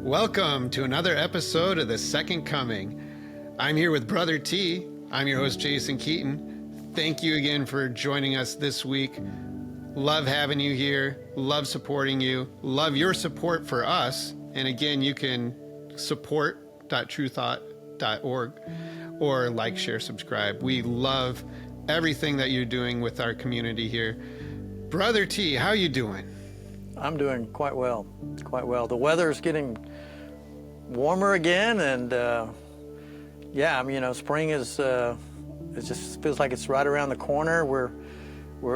Welcome to another episode of The Second Coming. I'm here with Brother T. I'm your host, Jason Keeton. Thank you again for joining us this week. Love having you here. Love supporting you. Love your support for us. And again, you can support.truethought.org or like, share, subscribe. We love everything that you're doing with our community here. Brother T, how you doing? I'm doing quite well, quite well. The weather's getting warmer again, and spring is. It just feels like it's right around the corner. We're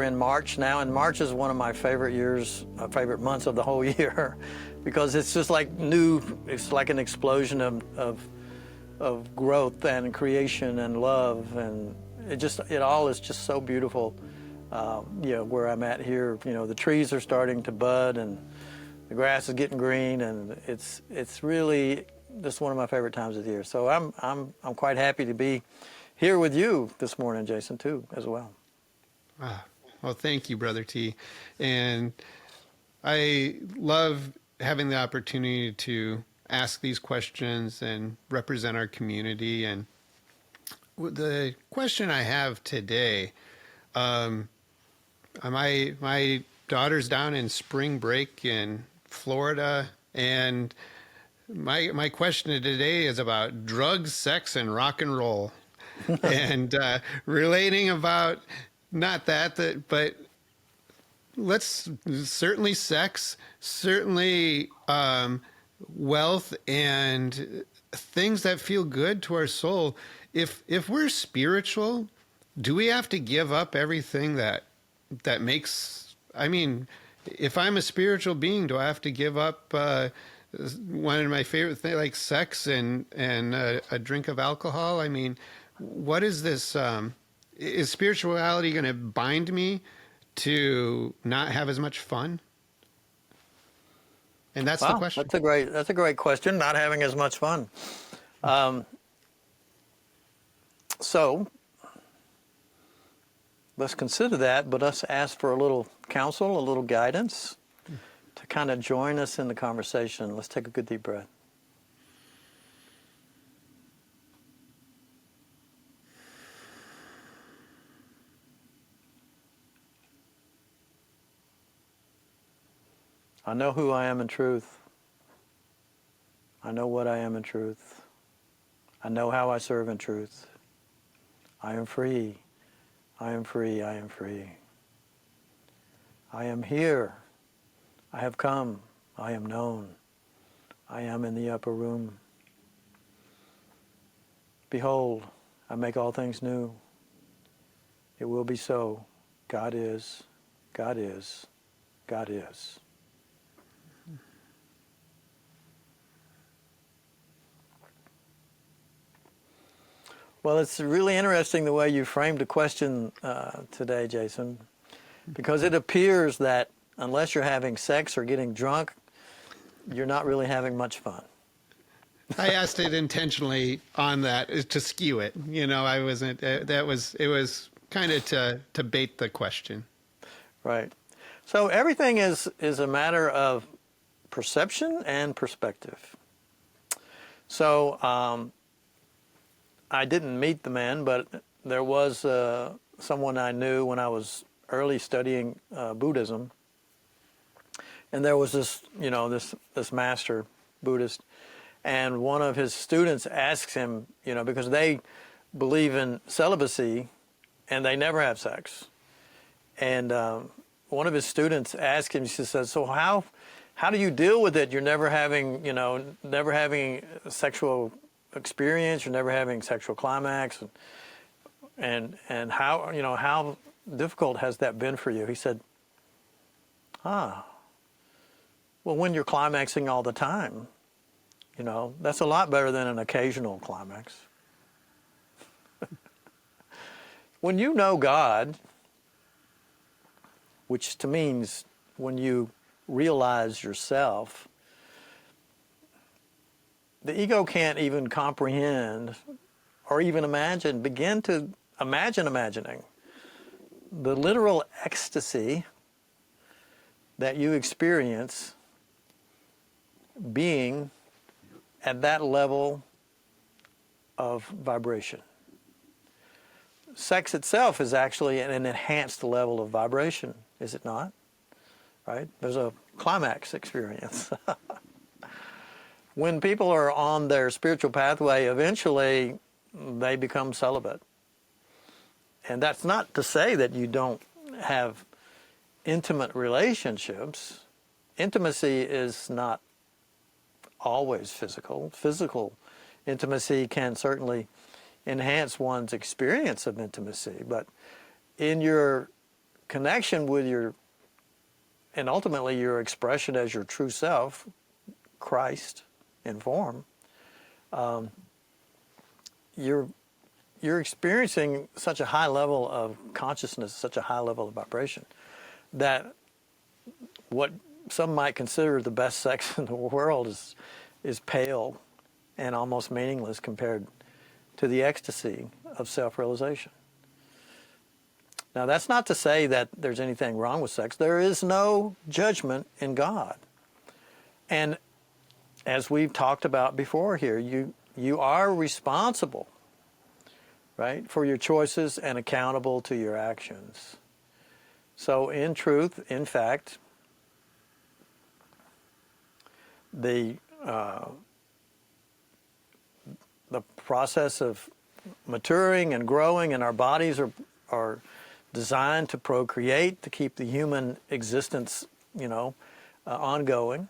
in March now, and March is one of my favorite months of the whole year, because it's just like new. It's like an explosion of growth and creation and love, and it all is just so beautiful. Where I'm at here, the trees are starting to bud and the grass is getting green, and it's really just one of my favorite times of the year. So I'm quite happy to be here with you this morning, Jason, too, as well. Well, thank you, Brother T. And I love having the opportunity to ask these questions and represent our community. And the question I have today, my daughter's down in spring break in Florida, and my question today is about drugs, sex, and rock and roll, and relating about but let's certainly sex, certainly wealth, and things that feel good to our soul. If we're spiritual, do we have to give up everything that makes, if I'm a spiritual being, do I have to give up one of my favorite things like sex and a drink of alcohol? What is this? Is spirituality going to bind me to not have as much fun? And that's the question. That's a great question. Not having as much fun. So let's consider that, but let's ask for a little counsel, a little guidance to kind of join us in the conversation. Let's take a good deep breath. I know who I am in truth. I know what I am in truth. I know how I serve in truth. I am free. I am free. I am free. I am here. I have come. I am known. I am in the upper room. Behold, I make all things new. It will be so. God is. God is. God is. Well, it's really interesting the way you framed the question today, Jason, because it appears that unless you're having sex or getting drunk, you're not really having much fun. I asked it intentionally on that to skew it. I wasn't. It was kind of to bait the question. Right. So everything is a matter of perception and perspective. So. I didn't meet the man, but there was someone I knew when I was early studying Buddhism, and there was this master Buddhist, and one of his students asks him, because they believe in celibacy, and they never have sex, and one of his students asked him, she says, so how do you deal with it? You're never having sexual experience, you're never having sexual climax, and how difficult has that been for you? He said, well, when you're climaxing all the time, that's a lot better than an occasional climax. When you know God, which to me means when you realize yourself, the ego can't even comprehend or even begin to imagining the literal ecstasy that you experience being at that level of vibration. Sex itself is actually an enhanced level of vibration, is it not? Right? There's a climax experience. When people are on their spiritual pathway, eventually they become celibate. And that's not to say that you don't have intimate relationships. Intimacy is not always physical. Physical intimacy can certainly enhance one's experience of intimacy, but in your connection with your, and ultimately your expression as your true self, Christ in form, you're experiencing such a high level of consciousness, such a high level of vibration, that what some might consider the best sex in the world is pale and almost meaningless compared to the ecstasy of self-realization. Now, that's not to say that there's anything wrong with sex. There is no judgment in God. And as we've talked about before here, you are responsible, right, for your choices and accountable to your actions. So in truth, in fact, the process of maturing and growing, and our bodies are designed to procreate, to keep the human existence, ongoing.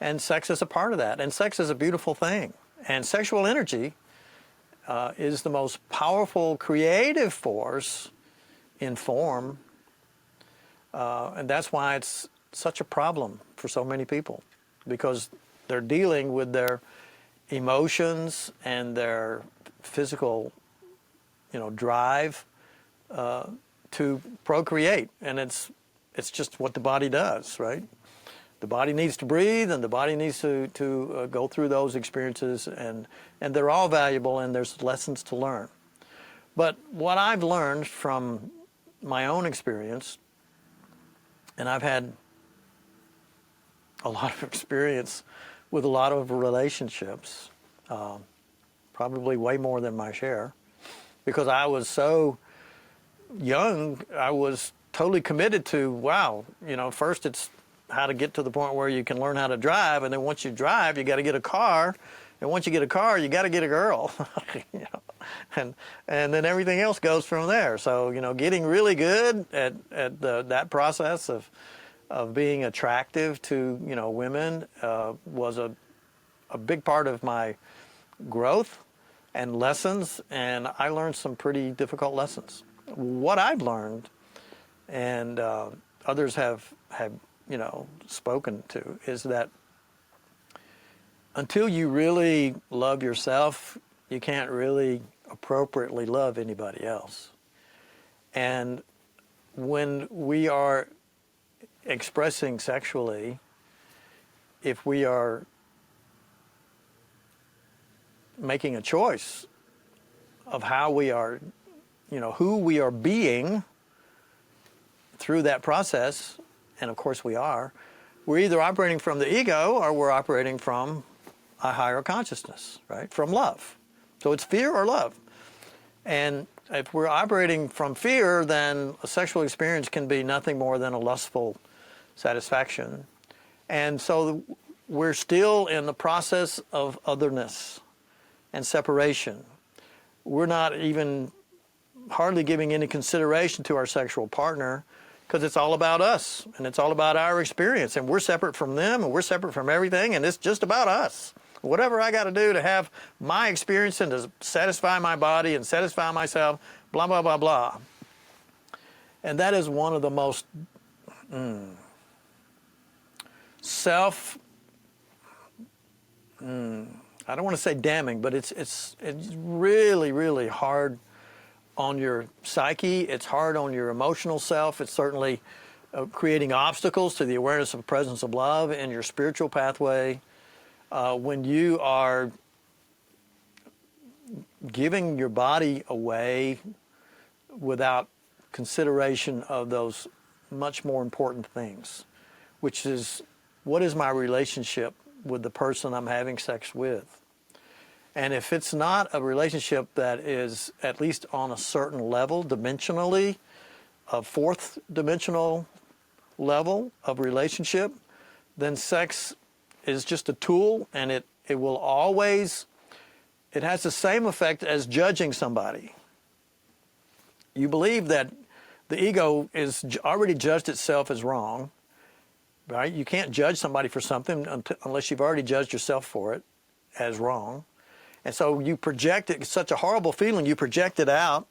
And sex is a part of that. And sex is a beautiful thing. And sexual energy is the most powerful creative force in form. And that's why it's such a problem for so many people, because they're dealing with their emotions and their physical, drive to procreate, and it's just what the body does, right? The body needs to breathe, and the body needs to go through those experiences, and they're all valuable, and there's lessons to learn. But what I've learned from my own experience, and I've had a lot of experience with a lot of relationships, probably way more than my share, because I was so young. I was totally committed to, first it's how to get to the point where you can learn how to drive, and then once you drive, you got to get a car, and once you get a car, you got to get a girl, and then everything else goes from there. So getting really good at that process of being attractive to women was a big part of my growth and lessons, and I learned some pretty difficult lessons. What I've learned, and others have spoken to, is that until you really love yourself, you can't really appropriately love anybody else. And when we are expressing sexually, if we are making a choice of how we are, who we are being through that process, and of course we're either operating from the ego or we're operating from a higher consciousness, right? From love. So it's fear or love. And if we're operating from fear, then a sexual experience can be nothing more than a lustful satisfaction. And so we're still in the process of otherness and separation. We're not even hardly giving any consideration to our sexual partner, because it's all about us, and it's all about our experience, and we're separate from them, and we're separate from everything, and it's just about us. Whatever I got to do to have my experience and to satisfy my body and satisfy myself, blah, blah, blah, blah. And that is one of the most I don't want to say damning, but it's really, really hard on your psyche. It's hard on your emotional self. It's certainly creating obstacles to the awareness of the presence of love in your spiritual pathway. When you are giving your body away without consideration of those much more important things, which is, what is my relationship with the person I'm having sex with? And if it's not a relationship that is at least on a certain level, dimensionally, a fourth dimensional level of relationship, then sex is just a tool, and it will always, it has the same effect as judging somebody. You believe that the ego is already judged itself as wrong, right? You can't judge somebody for something unless you've already judged yourself for it as wrong. And so you project it, it's such a horrible feeling, you project it out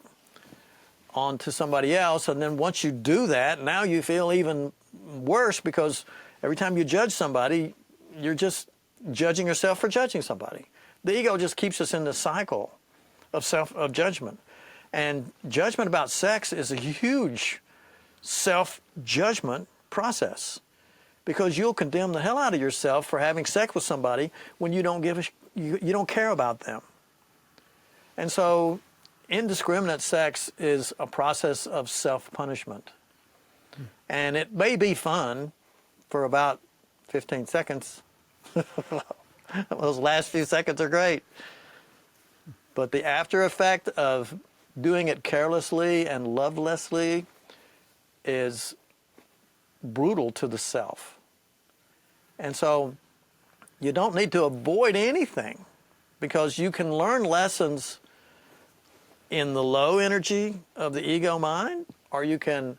onto somebody else, and then once you do that, now you feel even worse because every time you judge somebody, you're just judging yourself for judging somebody. The ego just keeps us in this cycle of judgment. And judgment about sex is a huge self-judgment process, because you'll condemn the hell out of yourself for having sex with somebody when you don't you don't care about them. And so indiscriminate sex is a process of self-punishment. And it may be fun for about 15 seconds. Those last few seconds are great. But the after effect of doing it carelessly and lovelessly is brutal to the self. And so you don't need to avoid anything, because you can learn lessons in the low energy of the ego mind, or you can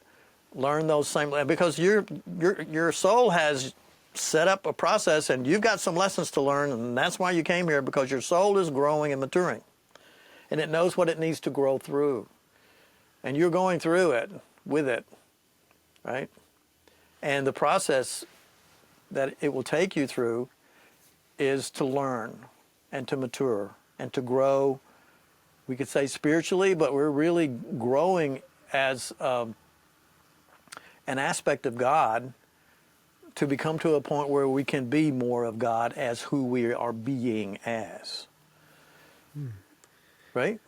learn those same, because your soul has set up a process, and you've got some lessons to learn, and that's why you came here, because your soul is growing and maturing, and it knows what it needs to grow through, and you're going through it with it, right? And the process that it will take you through is to learn and to mature and to grow. We could say spiritually, but we're really growing as an aspect of God, to become to a point where we can be more of God as who we are being as. Right?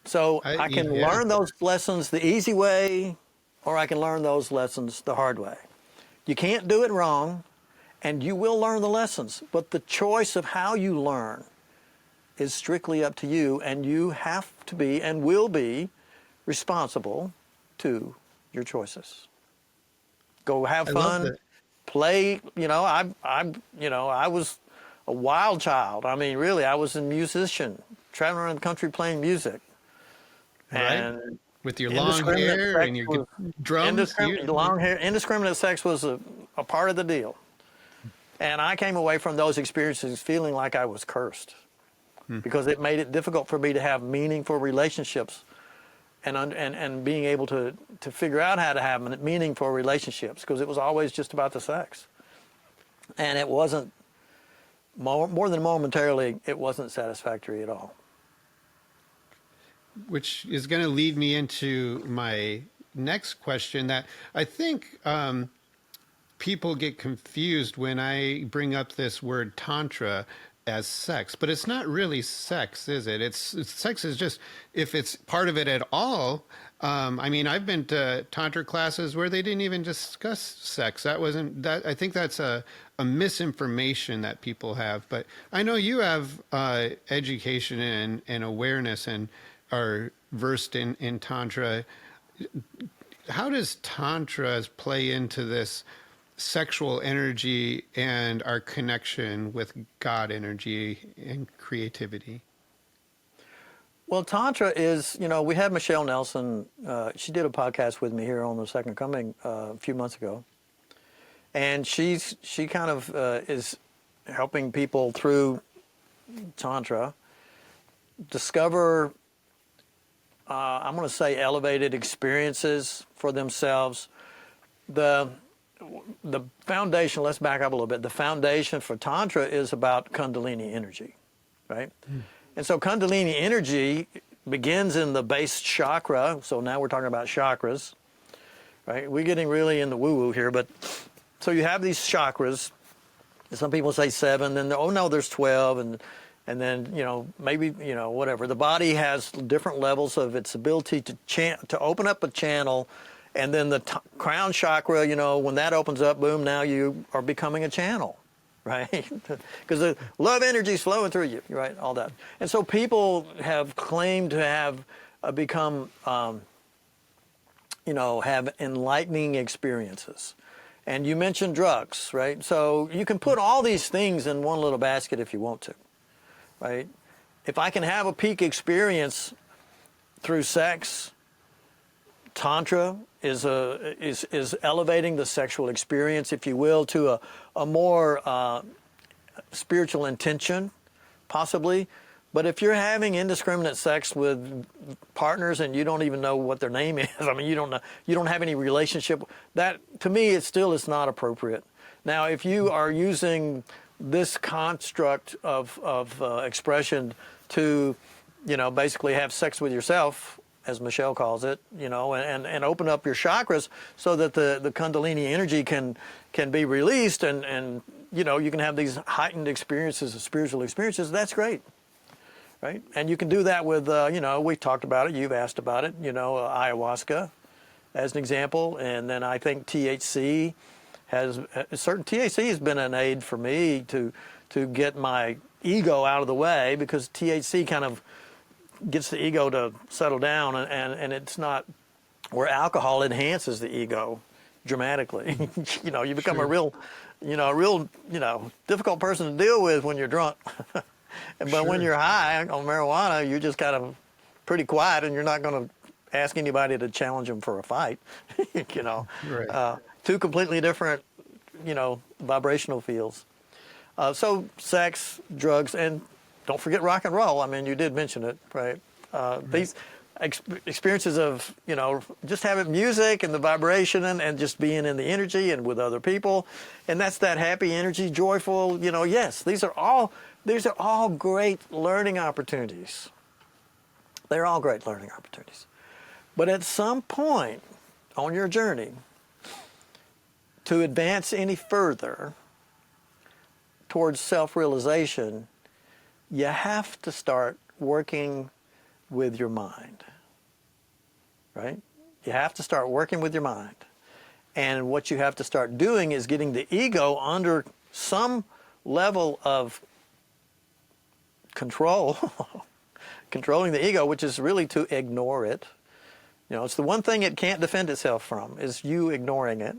So I can learn those lessons the easy way, or I can learn those lessons the hard way. You can't do it wrong, and you will learn the lessons, but the choice of how you learn is strictly up to you, and you have to be and will be responsible to your choices. Go have fun, play. I was a wild child. I mean, really, I was a musician, traveling around the country playing music. And right. With your long hair and your drums. Long hair, indiscriminate sex was a part of the deal. And I came away from those experiences feeling like I was cursed, because it made it difficult for me to have meaningful relationships and being able to figure out how to have meaningful relationships, because it was always just about the sex. And it wasn't, more than momentarily, it wasn't satisfactory at all. Which is going to lead me into my next question, that I think people get confused when I bring up this word tantra as sex, but it's not really sex, is it? Sex is just, if it's part of it at all. I mean, I've been to tantra classes where they didn't even discuss sex. I think that's a misinformation that people have. But I know you have education and awareness and are versed in tantra. How does tantra play into this sexual energy and our connection with God energy and creativity? Well, Tantra is, we had Michelle Nelson. She did a podcast with me here on the Second Coming a few months ago. And she kind of is helping people through Tantra discover, I'm going to say, elevated experiences for themselves. The foundation, let's back up a little bit. The foundation for Tantra is about Kundalini energy, right? And so Kundalini energy begins in the base chakra. So now we're talking about chakras, right? We're getting really in the woo-woo here, but so you have these chakras. Some people say 7, then there's 12, and then maybe whatever. The body has different levels of its ability to open up a channel, and then the crown chakra, when that opens up, boom, now you are becoming a channel, right? Because the love energy is flowing through you, right? All that. And so people have claimed to have become, have enlightening experiences. And you mentioned drugs, right? So you can put all these things in one little basket if you want to, right? If I can have a peak experience through sex, Tantra is elevating the sexual experience, if you will, to a more spiritual intention, possibly. But if you're having indiscriminate sex with partners and you don't even know what their name is, I mean, you don't have any relationship, that, to me, it still is not appropriate. Now, if you are using this construct of expression to, basically have sex with yourself, as Michelle calls it, and open up your chakras so that the Kundalini energy can be released and you can have these heightened experiences, spiritual experiences, that's great. Right? And you can do that with, we've talked about it, you've asked about it, ayahuasca as an example. And then I think THC has been an aid for me to get my ego out of the way, because THC kind of gets the ego to settle down, and it's not where alcohol enhances the ego dramatically. You become Sure. a real difficult person to deal with when you're drunk. But when you're high on marijuana, you're just kind of pretty quiet, and you're not going to ask anybody to challenge them for a fight. Right. Two completely different, vibrational fields. So sex, drugs, and don't forget rock and roll. I mean, you did mention it, right? These experiences of, just having music and the vibration and just being in the energy and with other people. And that's that happy energy, joyful, yes, these are all great learning opportunities. They're all great learning opportunities. But at some point on your journey, to advance any further towards self-realization, you have to start working with your mind, right? You have to start working with your mind. And what you have to start doing is getting the ego under some level of control, controlling the ego, which is really to ignore it. It's the one thing it can't defend itself from, is you ignoring it.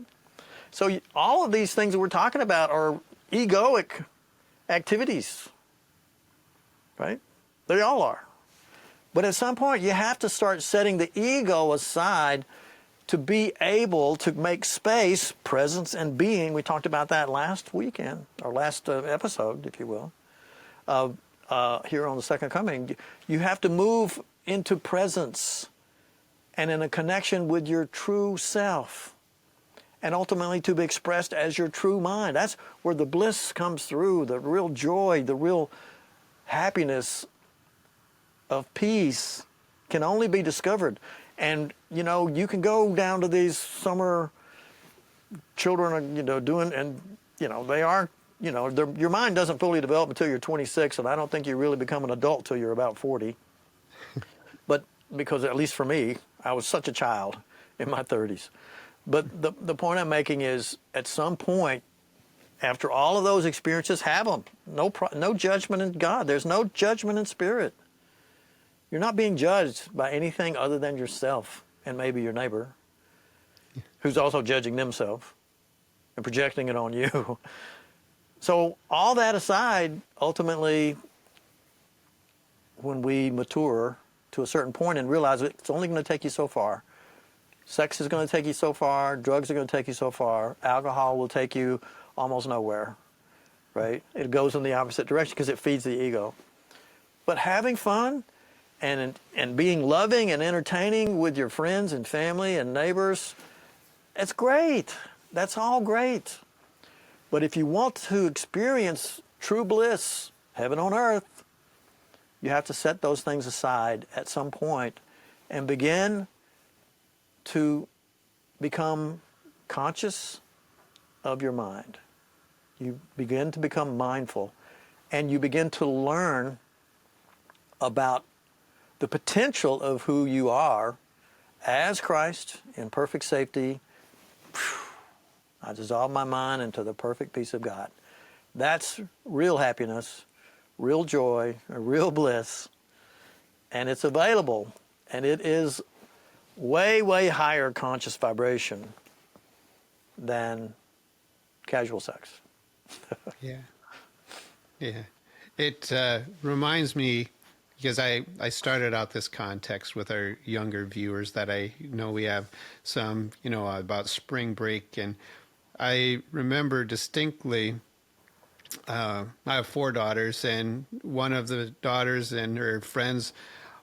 So all of these things that we're talking about are egoic activities, right? They all are. But at some point, you have to start setting the ego aside to be able to make space, presence, and being. We talked about that last weekend, or last episode, if you will, here on the Second Coming. You have to move into presence and in a connection with your true self, and ultimately to be expressed as your true mind. That's where the bliss comes through, the real joy, the real happiness of peace can only be discovered. And, you can go down to these summer children, doing, and, they are, your mind doesn't fully develop until you're 26, and I don't think you really become an adult till you're about 40. But because, at least for me, I was such a child in my 30s. But the point I'm making is, at some point, after all of those experiences, have them. No judgment in God. There's no judgment in spirit. You're not being judged by anything other than yourself and maybe your neighbor, who's also judging themselves and projecting it on you. So all that aside, ultimately, when we mature to a certain point and realize it's only going to take you so far, sex is going to take you so far, drugs are going to take you so far, alcohol will take you almost nowhere, right? It goes in the opposite direction because it feeds the ego. But having fun and being loving and entertaining with your friends and family and neighbors, it's great. That's all great. But if you want to experience true bliss, heaven on earth, you have to set those things aside at some point and begin to become conscious of your mind. You begin to become mindful, and you begin to learn about the potential of who you are as Christ in perfect safety. I dissolve my mind into the perfect peace of God. That's real happiness, real joy, real bliss, and it's available, and it is way, way higher conscious vibration than casual sex. Yeah. Yeah. It reminds me, because I started out this context with our younger viewers that I know we have some, about spring break. And I remember distinctly, I have four daughters, and one of the daughters and her friends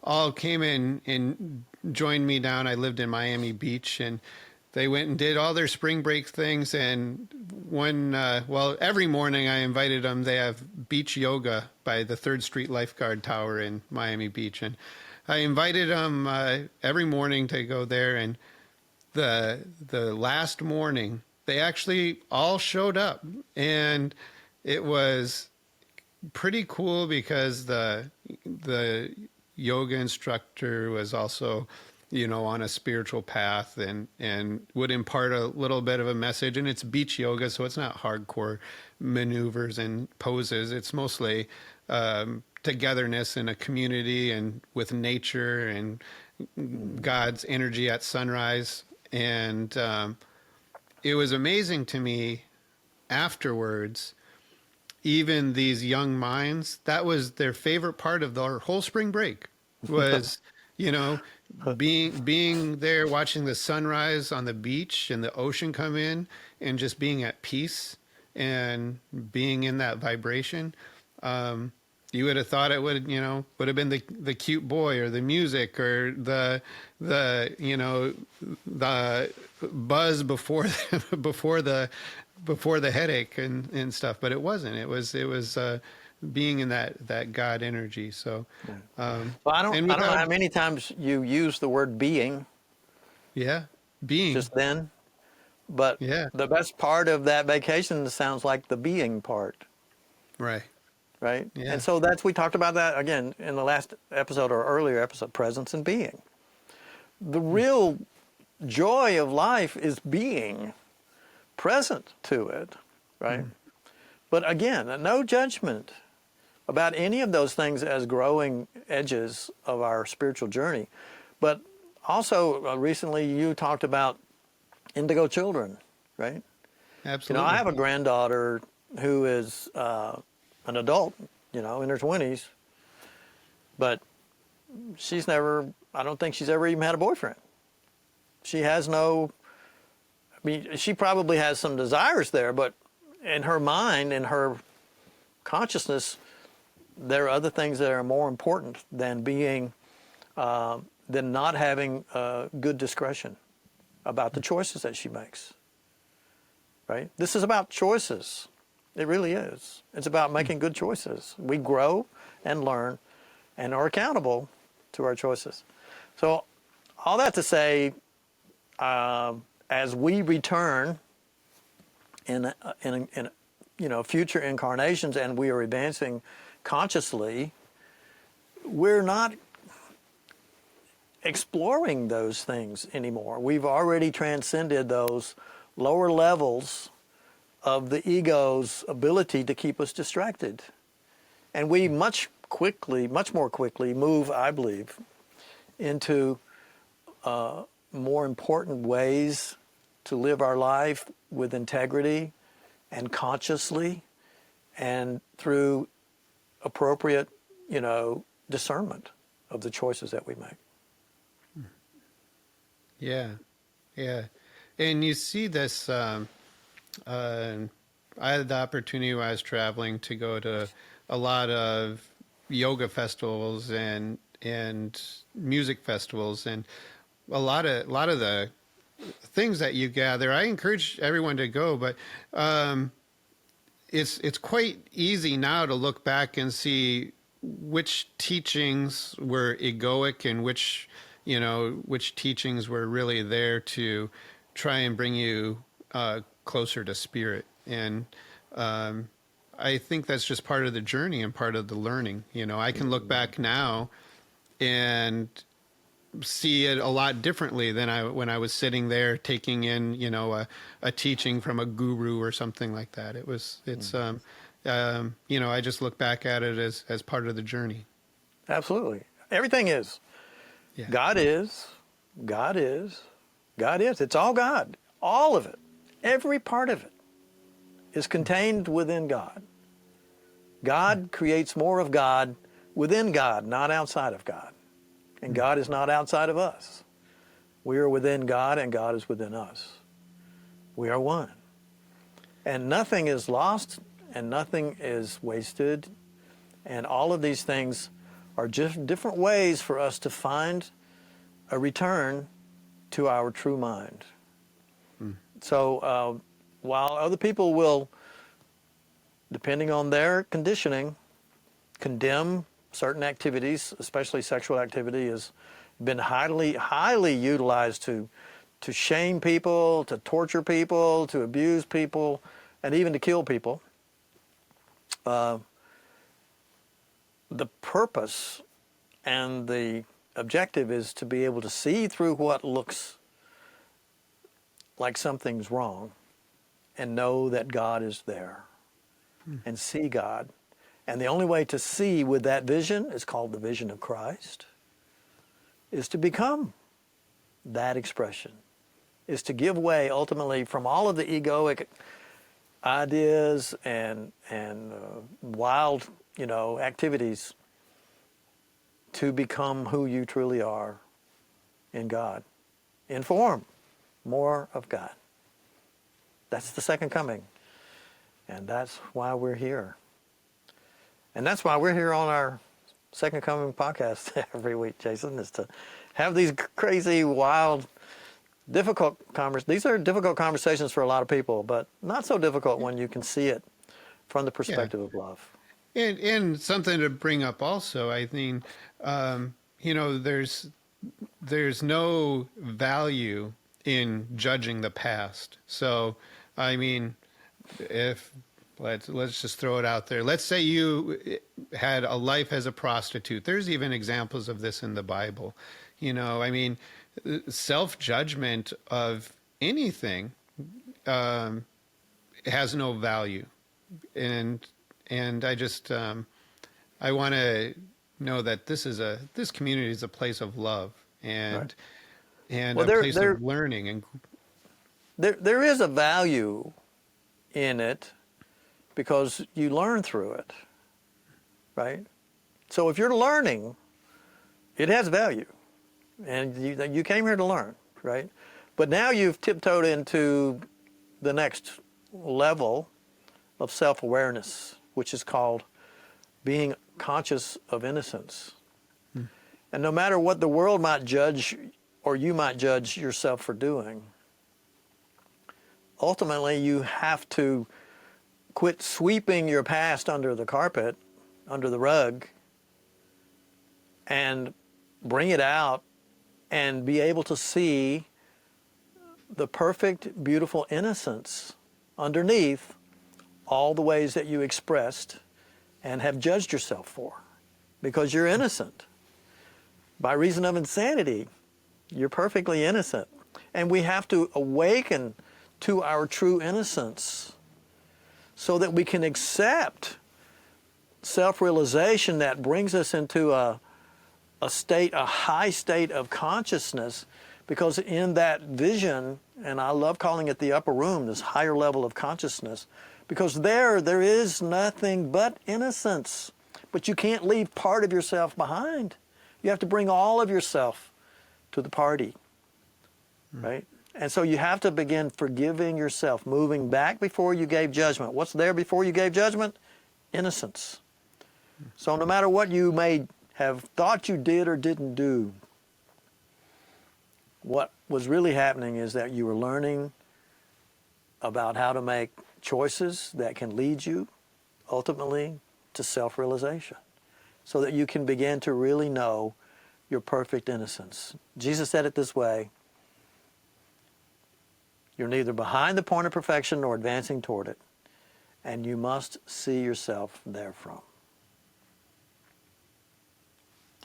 all came in and joined me down. I lived in Miami Beach, and they went and did all their spring break things. And every morning I invited them. They have beach yoga by the 3rd Street Lifeguard Tower in Miami Beach. And I invited them every morning to go there. And the last morning, they actually all showed up. And it was pretty cool because the yoga instructor was also, on a spiritual path and would impart a little bit of a message. And it's beach yoga, so it's not hardcore maneuvers and poses. It's mostly togetherness in a community and with nature and God's energy at sunrise. And it was amazing to me afterwards, even these young minds, that was their favorite part of their whole spring break was, being there, watching the sunrise on the beach and the ocean come in and just being at peace and being in that vibration. You would have thought it would have been the cute boy or the music or the buzz before before the headache and stuff, but it wasn't. It was being in that God energy. So, Well, I don't know how many times you use the word being. Yeah, being just then, but yeah, the best part of that vacation sounds like the being part. right. Yeah. And so we talked about that again in the last episode or earlier episode, presence and being. The real joy of life is being present to it, right? But again, no judgment about any of those things as growing edges of our spiritual journey. But also recently you talked about indigo children, right? Absolutely. I have a granddaughter who is an adult, in her 20s, but I don't think she's ever even had a boyfriend. She has she probably has some desires there, but in her mind, in her consciousness, there are other things that are more important than than not having good discretion about the choices that she makes, right? This is about choices. It really is. It's about making good choices. We grow and learn and are accountable to our choices. So all that to say, as we return in future incarnations and we are advancing consciously, we're not exploring those things anymore. We've already transcended those lower levels of the ego's ability to keep us distracted. And we much more quickly move, I believe, into more important ways to live our life with integrity and consciously and through appropriate, discernment of the choices that we make. Yeah. And you see this, I had the opportunity when I was traveling to go to a lot of yoga festivals and music festivals, and a lot of the things that you gather. I encourage everyone to go, but it's quite easy now to look back and see which teachings were egoic and which teachings were really there to try and bring you closer to spirit. And I think that's just part of the journey and part of the learning. I can look back now and see it a lot differently than when I was sitting there taking in, a teaching from a guru or something like that. I just look back at it as part of the journey. Absolutely. Everything is. Yeah. God is. God is. God is. It's all God. All of it. Every part of it is contained within God. God creates more of God within God, not outside of God. And God is not outside of us. We are within God and God is within us. We are one. And nothing is lost and nothing is wasted. And all of these things are just different ways for us to find a return to our true mind. So while other people will, depending on their conditioning, condemn certain activities, especially sexual activity, has been highly utilized to shame people, to torture people, to abuse people, and even to kill people. The purpose and the objective is to be able to see through what looks like something's wrong and know that God is there and see God. And the only way to see with that vision is called the vision of Christ, is to become that expression, is to give way ultimately from all of the egoic ideas and wild, activities to become who you truly are in God, in form, more of God. That's the second coming. And that's why we're here. And that's why we're here on our Second Coming podcast every week, Jason, is to have these crazy, wild, difficult conversations. These are difficult conversations for a lot of people, but not so difficult when you can see it from the perspective of love. And something to bring up also, I think, there's no value in judging the past. So, I mean, if let's just throw it out there. Let's say you had a life as a prostitute. There's even examples of this in the Bible. Self-judgment of anything has no value. And I just I want to know that this community is a place of love and a place of learning. And there is a value in it because you learn through it, right? So if you're learning, it has value, and you came here to learn, right? But now you've tiptoed into the next level of self-awareness, which is called being conscious of innocence. And no matter what the world might judge or you might judge yourself for doing, ultimately you have to quit sweeping your past under the carpet, under the rug, and bring it out and be able to see the perfect, beautiful innocence underneath all the ways that you expressed and have judged yourself for, because you're innocent. By reason of insanity, you're perfectly innocent. And we have to awaken to our true innocence so that we can accept self-realization that brings us into a high state of consciousness, because in that vision, and I love calling it the upper room, this higher level of consciousness, because there is nothing but innocence. But you can't leave part of yourself behind. You have to bring all of yourself to the party, right? And so you have to begin forgiving yourself, moving back before you gave judgment. What's there before you gave judgment? Innocence. So no matter what you may have thought you did or didn't do, what was really happening is that you were learning about how to make choices that can lead you ultimately to self-realization, so that you can begin to really know your perfect innocence. Jesus said it this way: you're neither behind the point of perfection nor advancing toward it, and you must see yourself therefrom.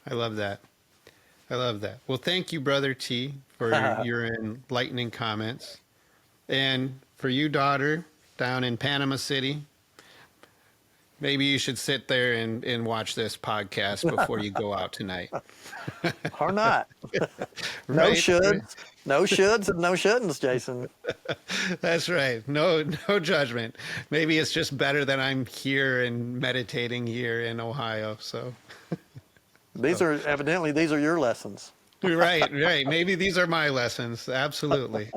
I love that. I love that. Well, thank you, Brother T, for your enlightening comments. And for you, daughter, down in Panama City, maybe you should sit there and watch this podcast before you go out tonight. Or not. No Right? shoulds. No shoulds and no shouldn'ts, Jason. That's right. No judgment. Maybe it's just better that I'm here and meditating here in Ohio. So These are your lessons. right. Maybe these are my lessons. Absolutely.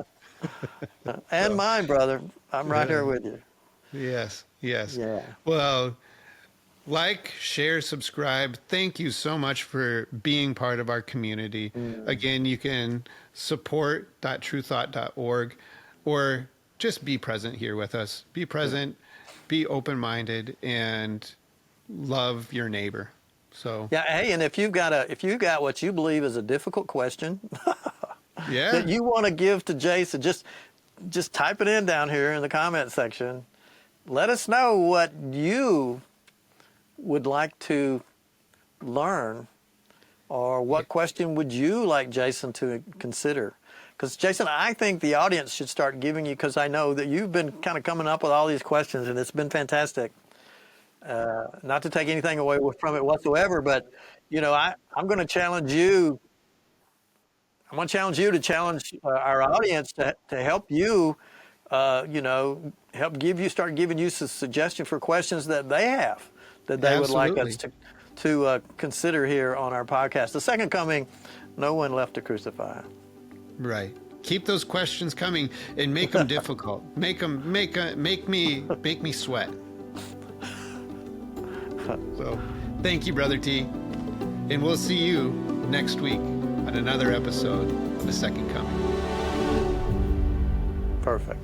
And mine, brother. I'm right here with you. Yes. Yeah. Well, like, share, subscribe. Thank you so much for being part of our community. Again, you can support.truethought.org or just be present here with us. Be present, be open-minded, and love your neighbor. So Yeah, hey, and if you got what you believe is a difficult question yeah, that you want to give to Jason, just type it in down here in the comment section. Let us know what you would like to learn, or what question would you like Jason to consider? Because Jason, I think the audience should start giving you, because I know that you've been kind of coming up with all these questions, and it's been fantastic. Not to take anything away from it whatsoever, but I'm going to challenge you. I'm going to challenge you to challenge our audience to help you, start giving you some suggestion for questions that they have, that they would like us to consider here on our podcast. The second coming, no one left to crucify. right. Keep those questions coming and make them difficult. Make me sweat. So, thank you, Brother T, and we'll see you next week on another episode of The Second Coming. Perfect.